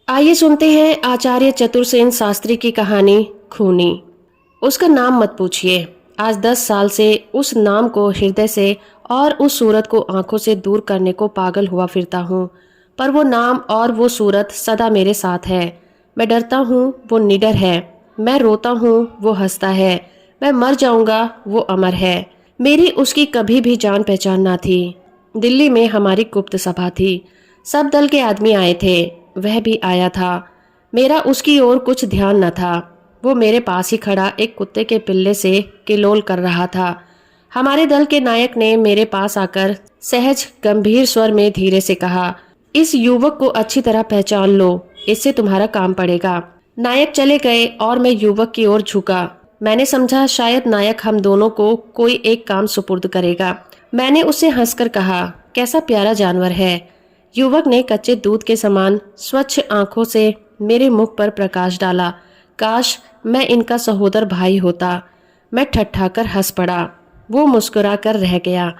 आइए सुनते हैं आचार्य चतुर्सेन शास्त्री की कहानी खूनी। उसका नाम मत पूछिए। आज 10 साल से उस नाम को हृदय से और उस सूरत को आंखों से दूर करने को पागल हुआ फिरता हूँ। पर वो नाम और वो सूरत सदा मेरे साथ है। मैं डरता हूँ, वो निडर है। मैं रोता हूँ, वो हंसता है। मैं मर जाऊंगा, वो अमर है। मेरी उसकी कभी भी जान पहचान ना थी। दिल्ली में हमारी गुप्त सभा थी। सब दल के आदमी आए थे। वह भी आया था। मेरा उसकी ओर कुछ ध्यान न था। वो मेरे पास ही खड़ा एक कुत्ते के पिल्ले से किलोल कर रहा था। हमारे दल के नायक ने मेरे पास आकर सहज गंभीर स्वर में धीरे से कहा, इस युवक को अच्छी तरह पहचान लो, इससे तुम्हारा काम पड़ेगा। नायक चले गए और मैं युवक की ओर झुका। मैंने समझा शायद नायक हम दोनों को कोई एक काम सुपुर्द करेगा। मैंने उससे हंसकर कहा, कैसा प्यारा जानवर है। युवक ने कच्चे दूध के समान स्वच्छ आंखों से मेरे मुख पर प्रकाश डाला। काश मैं इनका सहोदर भाई होता। मैं ठट्ठाकर हंस पड़ा। वो मुस्कुराकर रह गया।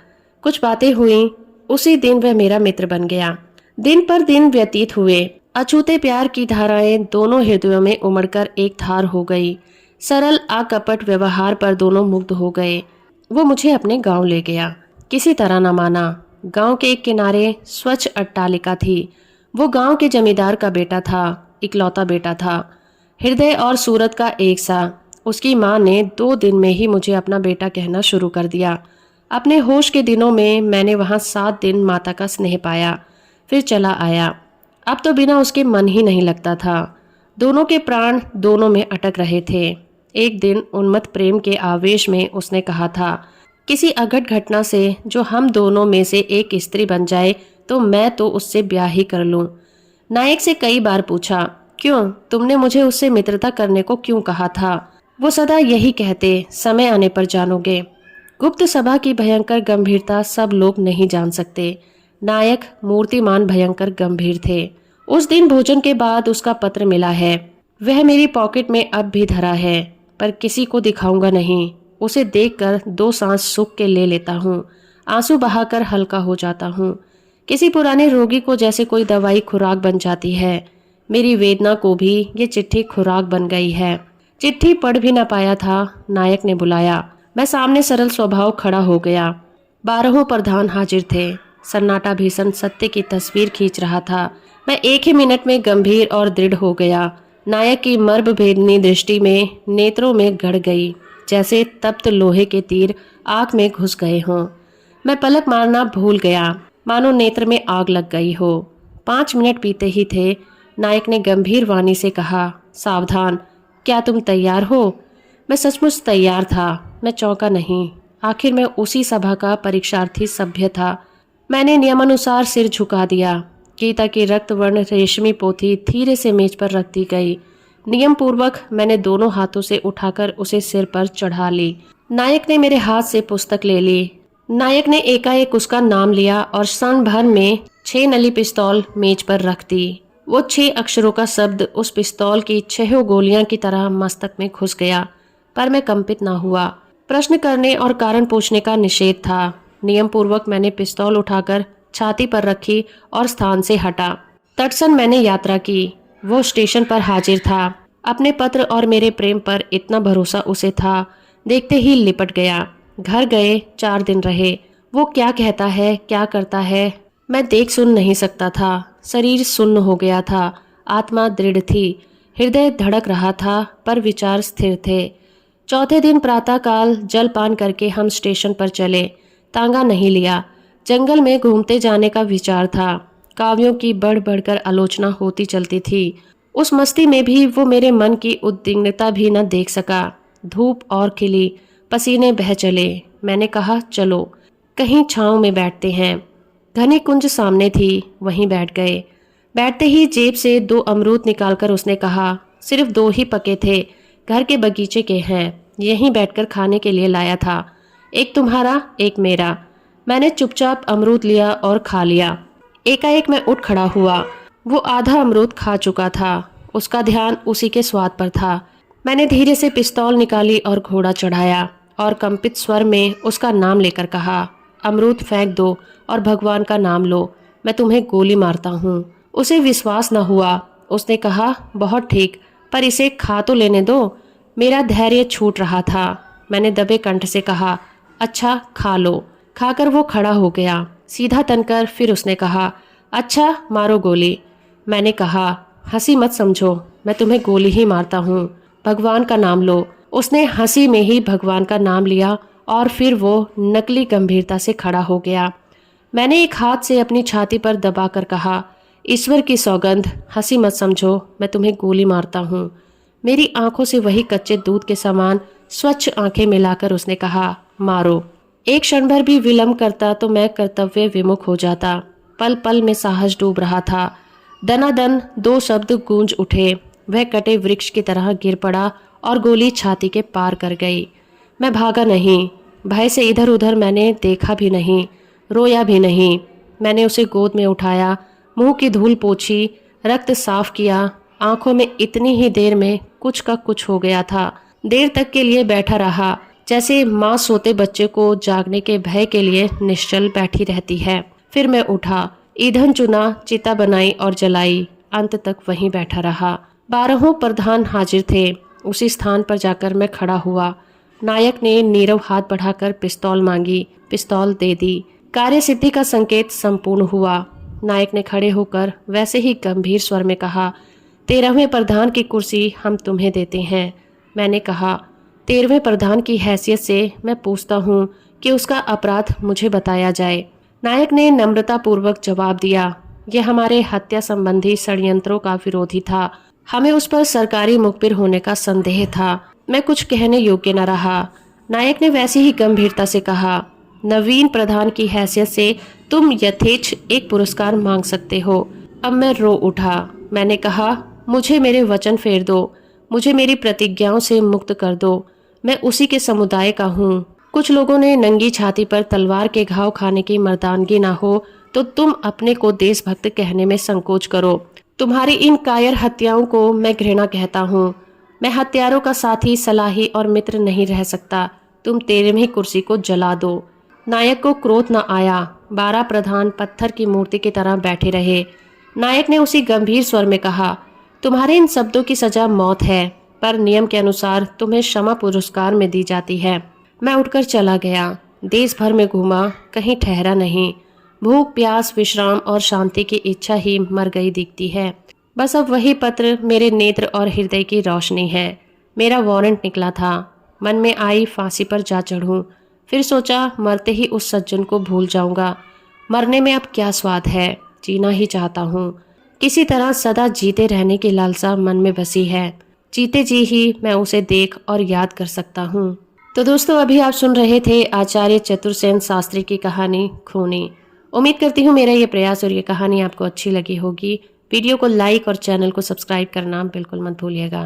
कुछ बातें हुई। उसी दिन वह मेरा मित्र बन गया। दिन पर दिन व्यतीत हुए। अछूते प्यार की धाराएं दोनों हृदयों में उमड़कर एक धार हो गई। सरल अकपट व्यवहार पर दोनों मुग्ध हो गए। वो मुझे अपने गांव ले गया। किसी तरह न माना। गांव के एक किनारे स्वच्छ अट्टालिका थी। वो गांव के जमींदार का बेटा था, इकलौता बेटा था। हृदय और सूरत का एक सा। उसकी माँ ने 2 दिन में ही मुझे अपना बेटा कहना शुरू कर दिया। अपने होश के दिनों में मैंने वहाँ 7 दिन माता का स्नेह पाया, फिर चला आया। अब तो बिना उसके मन ही नहीं लगता था। दोनों के प्राण दोनों में अटक रहे थे। एक दिन उन्मत्त प्रेम के आवेश में उसने कहा था, किसी अघट घटना से जो हम दोनों में से एक स्त्री बन जाए तो मैं तो उससे ब्याह ही कर लूं। नायक से कई बार पूछा, क्यों, तुमने मुझे उससे मित्रता करने को क्यों कहा था। वो सदा यही कहते, समय आने पर जानोगे। गुप्त सभा की भयंकर गंभीरता सब लोग नहीं जान सकते। नायक मूर्तिमान भयंकर गंभीर थे। उस दिन भोजन के बाद उसका पत्र मिला है। वह मेरी पॉकेट में अब भी धरा है, पर किसी को दिखाऊंगा नहीं। उसे देखकर 2 सांस सूख के ले लेता हूँ। आंसू बहाकर हल्का हो जाता हूँ। किसी पुराने रोगी को जैसे कोई दवाई खुराक बन जाती है, मेरी वेदना को भी ये चिट्ठी खुराक बन गई है। चिट्ठी पढ़ भी न पाया था, नायक ने बुलाया। मैं सामने सरल स्वभाव खड़ा हो गया। 12 प्रधान हाजिर थे। सन्नाटा भीषण सत्य की तस्वीर खींच रहा था। मैं एक ही मिनट में गंभीर और दृढ़ हो गया। नायक की मर्म भेदनी दृष्टि में नेत्रों में गड़ गई, जैसे तप्त लोहे के तीर आंख में घुस गए हों। मैं पलक मारना भूल गया, मानो नेत्र में आग लग गई हो। 5 मिनट बीते ही थे। नायक ने गंभीर वाणी से कहा, सावधान, क्या तुम तैयार हो। मैं सचमुच तैयार था। मैं चौंका नहीं। आखिर मैं उसी सभा का परीक्षार्थी सभ्य था। मैंने नियमानुसार सिर झुका दिया। गीता की रक्तवर्ण रेशमी पोथी धीरे से मेज पर रख दी गई। नियम पूर्वक मैंने दोनों हाथों से उठाकर उसे सिर पर चढ़ा ली। नायक ने मेरे हाथ से पुस्तक ले ली। नायक ने एकाएक उसका नाम लिया और क्षण भर में 6 नली पिस्तौल मेज पर रख दी। वो 6 अक्षरों का शब्द उस पिस्तौल की 6 गोलियां की तरह मस्तक में घुस गया, पर मैं कंपित न हुआ। प्रश्न करने और कारण पूछने का निषेध था। नियम पूर्वक मैंने पिस्तौल उठाकर छाती पर रखी और स्थान से हटा। तटसन मैंने यात्रा की। वो स्टेशन पर हाजिर था। अपने पत्र और मेरे प्रेम पर इतना भरोसा उसे था, देखते ही लिपट गया। घर गए 4 दिन रहे। वो क्या कहता है, क्या करता है, मैं देख सुन नहीं सकता था। शरीर सुन्न हो गया था, आत्मा दृढ़ थी। हृदय धड़क रहा था, पर विचार स्थिर थे। चौथे दिन प्रातःकाल जलपान करके हम स्टेशन पर चले। तांगा नहीं लिया। जंगल में घूमते जाने का विचार था। काव्यों की बढ़ बढ़कर आलोचना होती चलती थी। उस मस्ती में भी वो मेरे मन की उद्विग्नता भी न देख सका। धूप और खिली, पसीने बह चले। मैंने कहा, चलो कहीं छांव में बैठते हैं। घनी कुंज सामने थी, वहीं बैठ गए। बैठते ही जेब से 2 अमरूद निकालकर उसने कहा, सिर्फ 2 ही पके थे, घर के बगीचे के हैं, यहीं बैठकर खाने के लिए लाया था। एक तुम्हारा, एक मेरा। मैंने चुपचाप अमरूद लिया और खा लिया। एकाएक मैं उठ खड़ा हुआ। वो आधा अमरूद खा चुका था। उसका ध्यान उसी के स्वाद पर था। मैंने धीरे से पिस्तौल निकाली और घोड़ा चढ़ाया और कंपित स्वर में उसका नाम लेकर कहा, अमरूद फेंक दो और भगवान का नाम लो, मैं तुम्हें गोली मारता हूँ। उसे विश्वास न हुआ। उसने कहा, बहुत ठीक, पर इसे खा तो लेने दो। मेरा धैर्य छूट रहा था। मैंने दबे कंठ से कहा, अच्छा खा लो। खाकर वो खड़ा हो गया, सीधा तनकर। फिर उसने कहा, अच्छा मारो गोली। मैंने कहा, हंसी मत समझो, मैं तुम्हें गोली ही मारता हूँ, भगवान का नाम लो। उसने हंसी में ही भगवान का नाम लिया और फिर वो नकली गंभीरता से खड़ा हो गया। मैंने एक हाथ से अपनी छाती पर दबाकर कहा, ईश्वर की सौगंध, हंसी मत समझो, मैं तुम्हें गोली मारता हूँ। मेरी आंखों से वही कच्चे दूध के समान स्वच्छ आंखें मिलाकर उसने कहा, मारो। एक क्षण भर भी विलंब करता तो मैं कर्तव्य विमुख हो जाता। पल पल में साहस डूब रहा था। दनादन दो शब्द गूंज उठे। वह कटे वृक्ष की तरह गिर पड़ा और गोली छाती के पार कर गई। मैं भागा नहीं, भय से इधर उधर मैंने देखा भी नहीं, रोया भी नहीं। मैंने उसे गोद में उठाया, मुंह की धूल पोंछी, रक्त साफ किया। आंखों में इतनी ही देर में कुछ का कुछ हो गया था। देर तक के लिए बैठा रहा, जैसे माँ सोते बच्चे को जागने के भय के लिए निश्चल बैठी रहती है। फिर मैं उठा, ईंधन चुना, चिता बनाई और जलाई। अंत तक वहीं बैठा रहा। 12 प्रधान हाजिर थे। उसी स्थान पर जाकर मैं खड़ा हुआ। नायक ने नीरव हाथ बढ़ाकर पिस्तौल मांगी, पिस्तौल दे दी। कार्य सिद्धि का संकेत संपूर्ण हुआ। नायक ने खड़े होकर वैसे ही गंभीर स्वर में कहा, 13वें प्रधान की कुर्सी हम तुम्हें देते हैं। मैंने कहा, 13वें प्रधान की हैसियत से मैं पूछता हूँ कि उसका अपराध मुझे बताया जाए। नायक ने नम्रतापूर्वक जवाब दिया, यह हमारे हत्या संबंधी षड्यंत्रों का विरोधी था। हमें उस पर सरकारी मुखबिर होने का संदेह था। मैं कुछ कहने योग्य न रहा। नायक ने वैसी ही गंभीरता से कहा, नवीन प्रधान की हैसियत से तुम यथेच्छ एक पुरस्कार मांग सकते हो। अब मैं रो उठा। मैंने कहा, मुझे मेरे वचन फेर दो, मुझे मेरी प्रतिज्ञाओं से मुक्त कर दो। मैं उसी के समुदाय का हूँ। कुछ लोगों ने नंगी छाती पर तलवार के घाव खाने की मर्दानगी ना हो तो तुम अपने को देशभक्त कहने में संकोच करो। तुम्हारी इन कायर हत्याओं को मैं घृणा कहता हूँ। मैं हत्यारों का साथी, सलाही और मित्र नहीं रह सकता। तुम 13वीं कुर्सी को जला दो। नायक को क्रोध न आया। 12 प्रधान पत्थर की मूर्ति की तरह बैठे रहे। नायक ने उसी गंभीर स्वर में कहा, तुम्हारे इन शब्दों की सजा मौत है, पर नियम के अनुसार तुम्हें क्षमा पुरस्कार में दी जाती है। मैं उठकर चला गया। देश भर में घूमा, कहीं ठहरा नहीं। भूख, प्यास, विश्राम और शांति की इच्छा ही मर गई दिखती है। बस अब वही पत्र मेरे नेत्र और हृदय की रोशनी है। मेरा वारंट निकला था। मन में आई फांसी पर जा चढ़ूं। फिर सोचा, मरते ही उस सज्जन को भूल जाऊंगा। मरने में अब क्या स्वाद है, जीना ही चाहता हूँ। किसी तरह सदा जीते रहने की लालसा मन में बसी है। जीते जी ही मैं उसे देख और याद कर सकता हूँ। तो दोस्तों, अभी आप सुन रहे थे आचार्य चतुर्सेन शास्त्री की कहानी खूनी। उम्मीद करती हूँ मेरा ये प्रयास और ये कहानी आपको अच्छी लगी होगी। वीडियो को लाइक और चैनल को सब्सक्राइब करना बिल्कुल मत भूलिएगा।